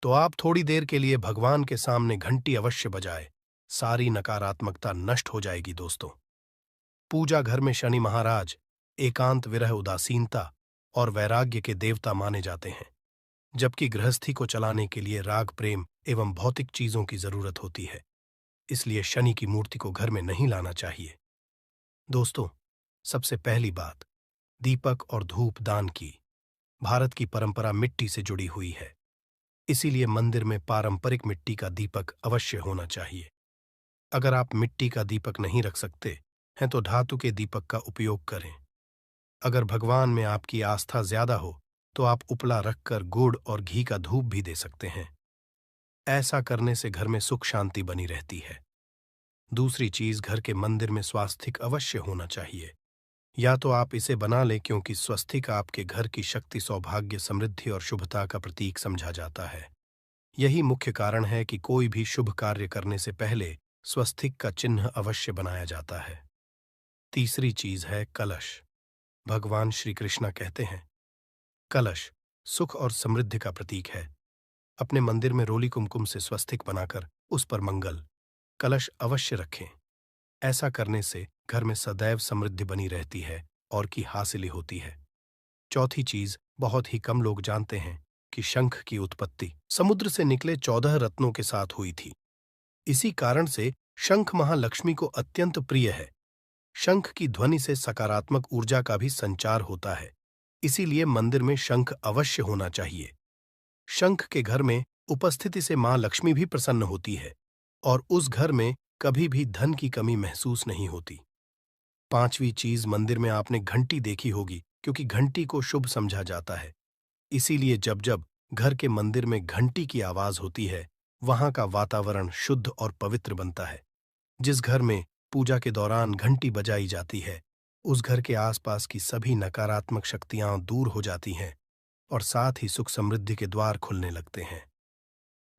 तो आप थोड़ी देर के लिए भगवान के सामने घंटी अवश्य बजाए, सारी नकारात्मकता नष्ट हो जाएगी। दोस्तों, पूजा घर में शनि महाराज एकांत, विरह, उदासीनता और वैराग्य के देवता माने जाते हैं, जबकि गृहस्थी को चलाने के लिए राग, प्रेम एवं भौतिक चीजों की जरूरत होती है। इसलिए शनि की मूर्ति को घर में नहीं लाना चाहिए। दोस्तों, सबसे पहली बात, दीपक और धूप दान की। भारत की परंपरा मिट्टी से जुड़ी हुई है, इसीलिए मंदिर में पारंपरिक मिट्टी का दीपक अवश्य होना चाहिए। अगर आप मिट्टी का दीपक नहीं रख सकते हैं तो धातु के दीपक का उपयोग करें। अगर भगवान में आपकी आस्था ज्यादा हो तो आप उपला रखकर गुड़ और घी का धूप भी दे सकते हैं। ऐसा करने से घर में सुख शांति बनी रहती है। दूसरी चीज, घर के मंदिर में स्वास्तिक अवश्य होना चाहिए। या तो आप इसे बना लें, क्योंकि स्वस्तिक आपके घर की शक्ति, सौभाग्य, समृद्धि और शुभता का प्रतीक समझा जाता है। यही मुख्य कारण है कि कोई भी शुभ कार्य करने से पहले स्वस्तिक का चिन्ह अवश्य बनाया जाता है। तीसरी चीज है कलश। भगवान श्री कृष्ण कहते हैं, कलश सुख और समृद्धि का प्रतीक है। अपने मंदिर में रोली कुमकुम से स्वस्तिक बनाकर उस पर मंगल कलश अवश्य रखें। ऐसा करने से घर में सदैव समृद्धि बनी रहती है और की हासिली होती है। चौथी चीज, बहुत ही कम लोग जानते हैं कि शंख की उत्पत्ति समुद्र से निकले 14 रत्नों के साथ हुई थी। इसी कारण से शंख महालक्ष्मी को अत्यंत प्रिय है। शंख की ध्वनि से सकारात्मक ऊर्जा का भी संचार होता है, इसीलिए मंदिर में शंख अवश्य होना चाहिए। शंख के घर में उपस्थिति से मां लक्ष्मी भी प्रसन्न होती है और उस घर में कभी भी धन की कमी महसूस नहीं होती। पांचवी चीज, मंदिर में आपने घंटी देखी होगी, क्योंकि घंटी को शुभ समझा जाता है। इसीलिए जब जब घर के मंदिर में घंटी की आवाज होती है वहां का वातावरण शुद्ध और पवित्र बनता है। जिस घर में पूजा के दौरान घंटी बजाई जाती है उस घर के आसपास की सभी नकारात्मक शक्तियां दूर हो जाती हैं और साथ ही सुख समृद्धि के द्वार खुलने लगते हैं।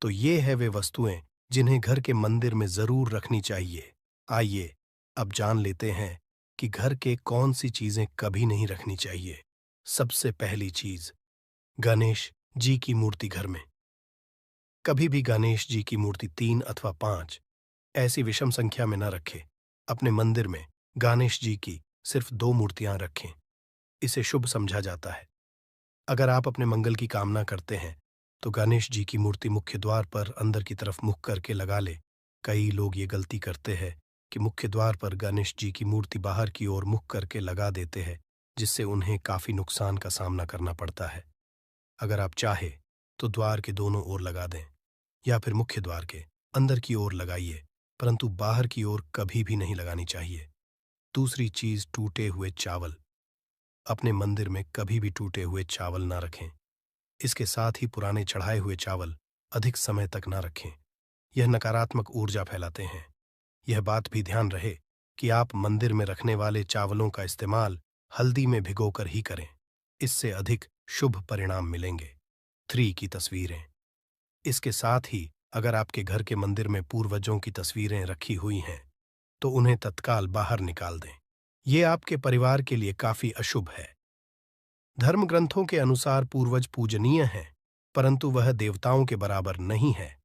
तो ये है वे वस्तुएं जिन्हें घर के मंदिर में जरूर रखनी चाहिए। आइए अब जान लेते हैं कि घर के कौन सी चीजें कभी नहीं रखनी चाहिए। सबसे पहली चीज, गणेश जी की मूर्ति घर में। कभी भी गणेश जी की मूर्ति 3 अथवा 5 ऐसी विषम संख्या में न रखें। अपने मंदिर में गणेश जी की सिर्फ 2 मूर्तियां रखें, इसे शुभ समझा जाता है। अगर आप अपने मंगल की कामना करते हैं तो गणेश जी की मूर्ति मुख्य द्वार पर अंदर की तरफ मुख करके लगा ले। कई लोग ये गलती करते हैं कि मुख्य द्वार पर गणेश जी की मूर्ति बाहर की ओर मुख करके लगा देते हैं, जिससे उन्हें काफी नुकसान का सामना करना पड़ता है। अगर आप चाहे तो द्वार के दोनों ओर लगा दें, या फिर मुख्य द्वार के अंदर की ओर लगाइए, परंतु बाहर की ओर कभी भी नहीं लगानी चाहिए। दूसरी चीज, टूटे हुए चावल। अपने मंदिर में कभी भी टूटे हुए चावल ना रखें। इसके साथ ही पुराने चढ़ाए हुए चावल अधिक समय तक ना रखें। यह नकारात्मक ऊर्जा फैलाते हैं। यह बात भी ध्यान रहे कि आप मंदिर में रखने वाले चावलों का इस्तेमाल हल्दी में भिगोकर ही करें। इससे अधिक शुभ परिणाम मिलेंगे। 3 की तस्वीरें। इसके साथ ही अगर आपके घर के मंदिर में पूर्वजों की तस्वीरें रखी हुई हैं, तो उन्हें तत्काल बाहर निकाल दें। ये आपके परिवार के लिए काफी अशुभ है। धर्म ग्रंथों के अनुसार पूर्वज पूजनीय हैं, परंतु वह देवताओं के बराबर नहीं है।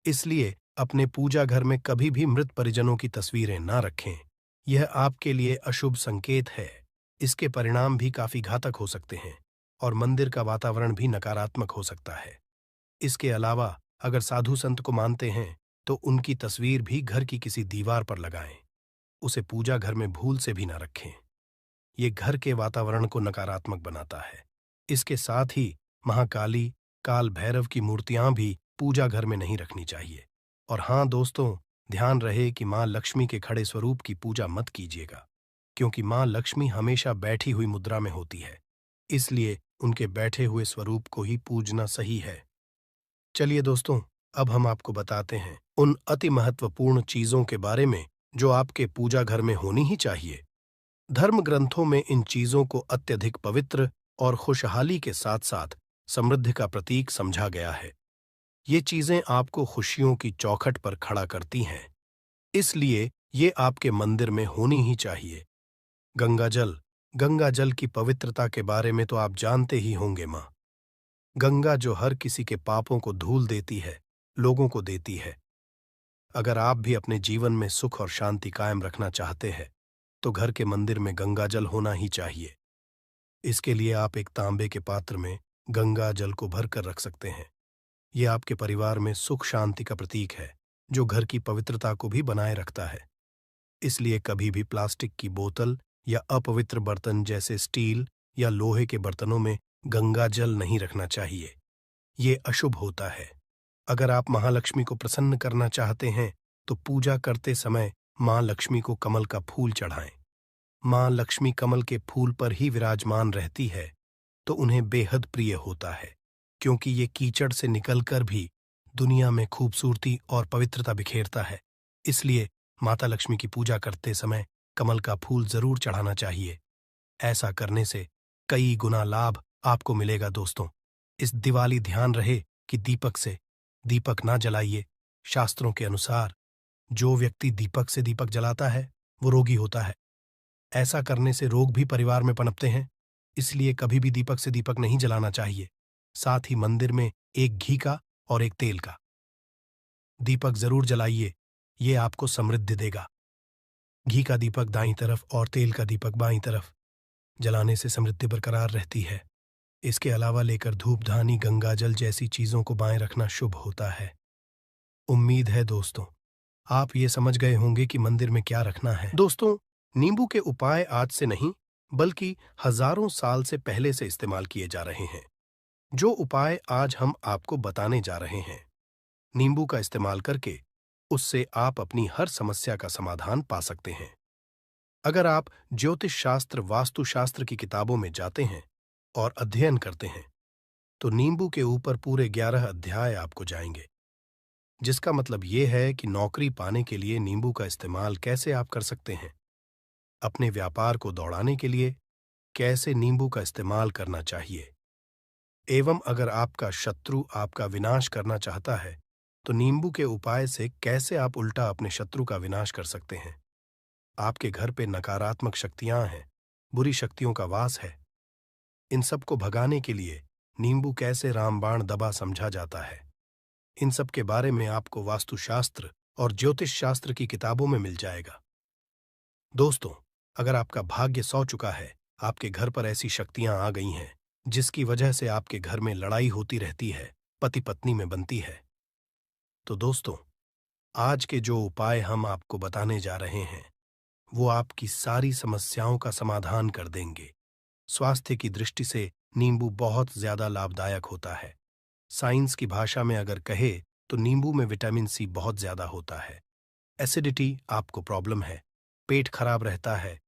इसलिए अपने पूजा घर में कभी भी मृत परिजनों की तस्वीरें ना रखें। यह आपके लिए अशुभ संकेत है। इसके परिणाम भी काफी घातक हो सकते हैं और मंदिर का वातावरण भी नकारात्मक हो सकता है। इसके अलावा अगर साधु संत को मानते हैं तो उनकी तस्वीर भी घर की किसी दीवार पर लगाएं। उसे पूजा घर में भूल से भी ना रखें। ये घर के वातावरण को नकारात्मक बनाता है। इसके साथ ही महाकाली, काल भैरव की मूर्तियां भी पूजा घर में नहीं रखनी चाहिए। और हाँ दोस्तों, ध्यान रहे कि मां लक्ष्मी के खड़े स्वरूप की पूजा मत कीजिएगा, क्योंकि मां लक्ष्मी हमेशा बैठी हुई मुद्रा में होती है। इसलिए उनके बैठे हुए स्वरूप को ही पूजना सही है। चलिए दोस्तों, अब हम आपको बताते हैं उन अति महत्वपूर्ण चीजों के बारे में जो आपके पूजा घर में होनी ही चाहिए। धर्म ग्रंथों में इन चीजों को अत्यधिक पवित्र और खुशहाली के साथ साथ समृद्धि का प्रतीक समझा गया है। ये चीजें आपको खुशियों की चौखट पर खड़ा करती हैं, इसलिए ये आपके मंदिर में होनी ही चाहिए। गंगा जल की पवित्रता के बारे में तो आप जानते ही होंगे। मां गंगा जो हर किसी के पापों को धूल देती है, लोगों को देती है। अगर आप भी अपने जीवन में सुख और शांति कायम रखना चाहते हैं तो घर के मंदिर में गंगा जल होना ही चाहिए। इसके लिए आप एक तांबे के पात्र में गंगा जल को भर कर रख सकते हैं। यह आपके परिवार में सुख शांति का प्रतीक है, जो घर की पवित्रता को भी बनाए रखता है। इसलिए कभी भी प्लास्टिक की बोतल या अपवित्र बर्तन जैसे स्टील या लोहे के बर्तनों में गंगा जल नहीं रखना चाहिए। ये अशुभ होता है। अगर आप महालक्ष्मी को प्रसन्न करना चाहते हैं तो पूजा करते समय मां लक्ष्मी को कमल का फूल चढ़ाएं। मां लक्ष्मी कमल के फूल पर ही विराजमान रहती है, तो उन्हें बेहद प्रिय होता है, क्योंकि ये कीचड़ से निकलकर भी दुनिया में खूबसूरती और पवित्रता बिखेरता है। इसलिए माता लक्ष्मी की पूजा करते समय कमल का फूल जरूर चढ़ाना चाहिए। ऐसा करने से कई गुना लाभ आपको मिलेगा दोस्तों। इस दिवाली ध्यान रहे कि दीपक से दीपक ना जलाइए। शास्त्रों के अनुसार जो व्यक्ति दीपक से दीपक जलाता है वो रोगी होता है। ऐसा करने से रोग भी परिवार में पनपते हैं। इसलिए कभी भी दीपक से दीपक नहीं जलाना चाहिए। साथ ही मंदिर में एक घी का और एक तेल का दीपक जरूर जलाइए। ये आपको समृद्धि देगा। घी का दीपक दाईं तरफ और तेल का दीपक बाईं तरफ जलाने से समृद्धि बरकरार रहती है। इसके अलावा लेकर धूप धानी गंगाजल जैसी चीजों को बाएं रखना शुभ होता है। उम्मीद है दोस्तों आप ये समझ गए होंगे कि मंदिर में क्या रखना है। दोस्तों, नींबू के उपाय आज से नहीं बल्कि हजारों साल से पहले से इस्तेमाल किए जा रहे हैं। जो उपाय आज हम आपको बताने जा रहे हैं, नींबू का इस्तेमाल करके उससे आप अपनी हर समस्या का समाधान पा सकते हैं। अगर आप ज्योतिष शास्त्र, वास्तुशास्त्र की किताबों में जाते हैं और अध्ययन करते हैं तो नींबू के ऊपर पूरे 11 अध्याय आपको जाएंगे, जिसका मतलब यह है कि नौकरी पाने के लिए नींबू का इस्तेमाल कैसे आप कर सकते हैं, अपने व्यापार को दौड़ाने के लिए कैसे नींबू का इस्तेमाल करना चाहिए, एवं अगर आपका शत्रु आपका विनाश करना चाहता है तो नींबू के उपाय से कैसे आप उल्टा अपने शत्रु का विनाश कर सकते हैं। आपके घर पे नकारात्मक शक्तियां हैं, बुरी शक्तियों का वास है, इन सब को भगाने के लिए नींबू कैसे रामबाण दबा समझा जाता है, इन सब के बारे में आपको वास्तुशास्त्र और ज्योतिष शास्त्र की किताबों में मिल जाएगा। दोस्तों, अगर आपका भाग्य सौ चुका है, आपके घर पर ऐसी शक्तियां आ गई हैं जिसकी वजह से आपके घर में लड़ाई होती रहती है, पति पत्नी में बनती है, तो दोस्तों आज के जो उपाय हम आपको बताने जा रहे हैं वो आपकी सारी समस्याओं का समाधान कर देंगे। स्वास्थ्य की दृष्टि से नींबू बहुत ज्यादा लाभदायक होता है। साइंस की भाषा में अगर कहे तो नींबू में विटामिन सी बहुत ज्यादा होता है। एसिडिटी आपको प्रॉब्लम है, पेट खराब रहता है,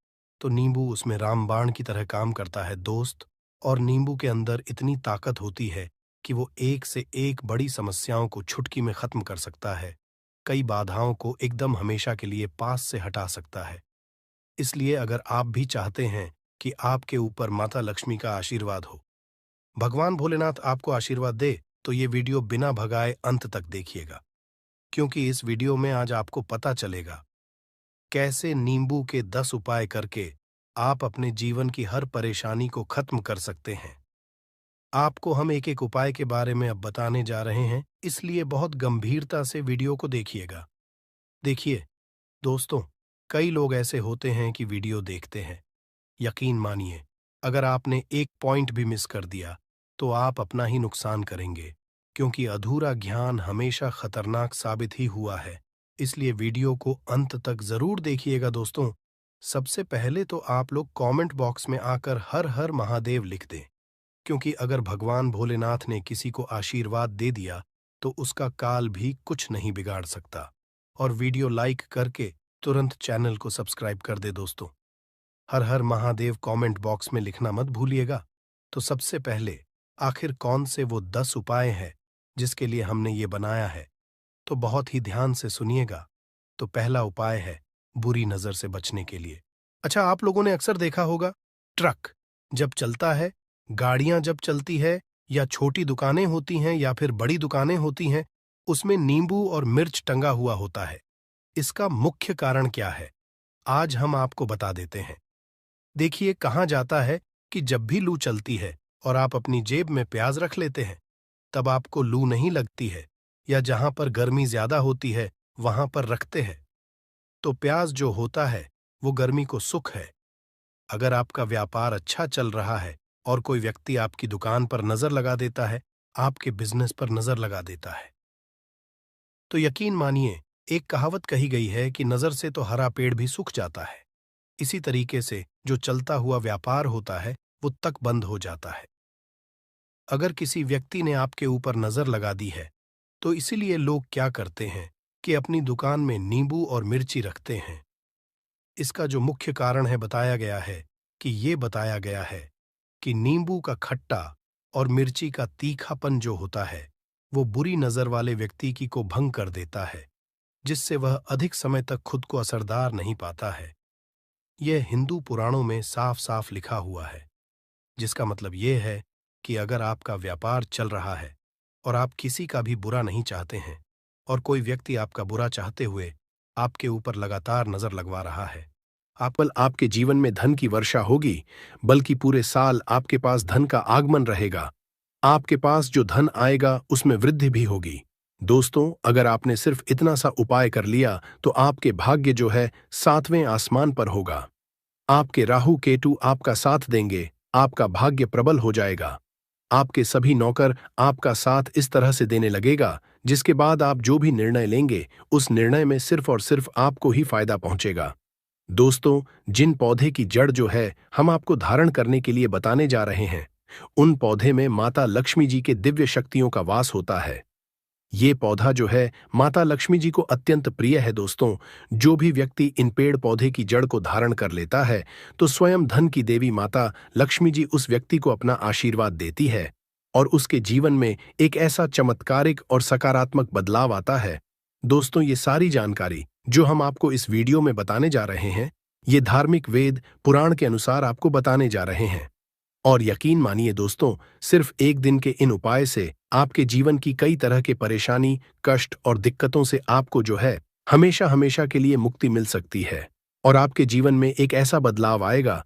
तो नींबू उसमें रामबाण की तरह काम करता है दोस्त। और नींबू के अंदर इतनी ताकत होती है कि वो एक से एक बड़ी समस्याओं को चुटकी में खत्म कर सकता है, कई बाधाओं को एकदम हमेशा के लिए पास से हटा सकता है। इसलिए अगर आप भी चाहते हैं कि आपके ऊपर माता लक्ष्मी का आशीर्वाद हो, भगवान भोलेनाथ आपको आशीर्वाद दे, तो ये वीडियो बिना भगाए अंत तक देखिएगा, क्योंकि इस वीडियो में आज आपको पता चलेगा कैसे नींबू के 10 उपाय करके आप अपने जीवन की हर परेशानी को खत्म कर सकते हैं। आपको हम एक एक उपाय के बारे में अब बताने जा रहे हैं, इसलिए बहुत गंभीरता से वीडियो को देखिएगा। देखिए दोस्तों, कई लोग ऐसे होते हैं कि वीडियो देखते हैं, यकीन मानिए अगर आपने एक पॉइंट भी मिस कर दिया तो आप अपना ही नुकसान करेंगे, क्योंकि अधूरा ज्ञान हमेशा खतरनाक साबित ही हुआ है। इसलिए वीडियो को अंत तक जरूर देखिएगा दोस्तों। सबसे पहले तो आप लोग कमेंट बॉक्स में आकर हर हर महादेव लिख दें, क्योंकि अगर भगवान भोलेनाथ ने किसी को आशीर्वाद दे दिया तो उसका काल भी कुछ नहीं बिगाड़ सकता। और वीडियो लाइक करके तुरंत चैनल को सब्सक्राइब कर दे दोस्तों। हर हर महादेव कमेंट बॉक्स में लिखना मत भूलिएगा। तो सबसे पहले आखिर कौन से वो 10 उपाय हैं जिसके लिए हमने ये बनाया है, तो बहुत ही ध्यान से सुनिएगा। तो पहला उपाय है बुरी नजर से बचने के लिए। अच्छा, आप लोगों ने अक्सर देखा होगा, ट्रक जब चलता है, गाड़ियां जब चलती है, या छोटी दुकानें होती हैं या फिर बड़ी दुकानें होती हैं, उसमें नींबू और मिर्च टंगा हुआ होता है। इसका मुख्य कारण क्या है, आज हम आपको बता देते हैं। देखिए, कहा जाता है कि जब भी लू चलती है और आप अपनी जेब में प्याज रख लेते हैं, तब आपको लू नहीं लगती है, या जहां पर गर्मी ज्यादा होती है वहां पर रखते हैं, तो प्याज जो होता है वो गर्मी को सुख है। अगर आपका व्यापार अच्छा चल रहा है और कोई व्यक्ति आपकी दुकान पर नजर लगा देता है, आपके बिजनेस पर नजर लगा देता है, तो यकीन मानिए, एक कहावत कही गई है कि नजर से तो हरा पेड़ भी सूख जाता है। इसी तरीके से जो चलता हुआ व्यापार होता है वो तक बंद हो जाता है। अगर किसी व्यक्ति ने आपके ऊपर नजर लगा दी है, तो इसीलिए लोग क्या करते हैं कि अपनी दुकान में नींबू और मिर्ची रखते हैं। इसका जो मुख्य कारण है बताया गया है कि नींबू का खट्टा और मिर्ची का तीखापन जो होता है वो बुरी नजर वाले व्यक्ति की को भंग कर देता है, जिससे वह अधिक समय तक खुद को असरदार नहीं पाता है। यह हिंदू पुराणों में साफ साफ लिखा हुआ है, जिसका मतलब यह है कि अगर आपका व्यापार चल रहा है और आप किसी का भी बुरा नहीं चाहते हैं, और कोई व्यक्ति आपका बुरा चाहते हुए आपके ऊपर लगातार नजर लगवा रहा है, आपके जीवन में धन की वर्षा होगी, बल्कि पूरे साल आपके पास धन का आगमन रहेगा। आपके पास जो धन आएगा उसमें वृद्धि भी होगी। दोस्तों, अगर आपने सिर्फ इतना सा उपाय कर लिया तो आपके भाग्य जो है 7वें आसमान पर होगा। आपके राहु केतु आपका साथ देंगे, आपका भाग्य प्रबल हो जाएगा। आपके सभी नौकर आपका साथ इस तरह से देने लगेगा, जिसके बाद आप जो भी निर्णय लेंगे उस निर्णय में सिर्फ और सिर्फ आपको ही फायदा पहुंचेगा। दोस्तों, जिन पौधे की जड़ जो है हम आपको धारण करने के लिए बताने जा रहे हैं, उन पौधे में माता लक्ष्मी जी के दिव्य शक्तियों का वास होता है। ये पौधा जो है माता लक्ष्मी जी को अत्यंत प्रिय है। दोस्तों, जो भी व्यक्ति इन पेड़ पौधे की जड़ को धारण कर लेता है तो स्वयं धन की देवी माता लक्ष्मी जी उस व्यक्ति को अपना आशीर्वाद देती है और उसके जीवन में एक ऐसा चमत्कारिक और सकारात्मक बदलाव आता है। दोस्तों, ये सारी जानकारी जो हम आपको इस वीडियो में बताने जा रहे हैं, ये धार्मिक वेद पुराण के अनुसार आपको बताने जा रहे हैं। और यकीन मानिए दोस्तों, सिर्फ एक दिन के इन उपाय से आपके जीवन की कई तरह के परेशानी, कष्ट और दिक्कतों से आपको जो है हमेशा हमेशा के लिए मुक्ति मिल सकती है, और आपके जीवन में एक ऐसा बदलाव आएगा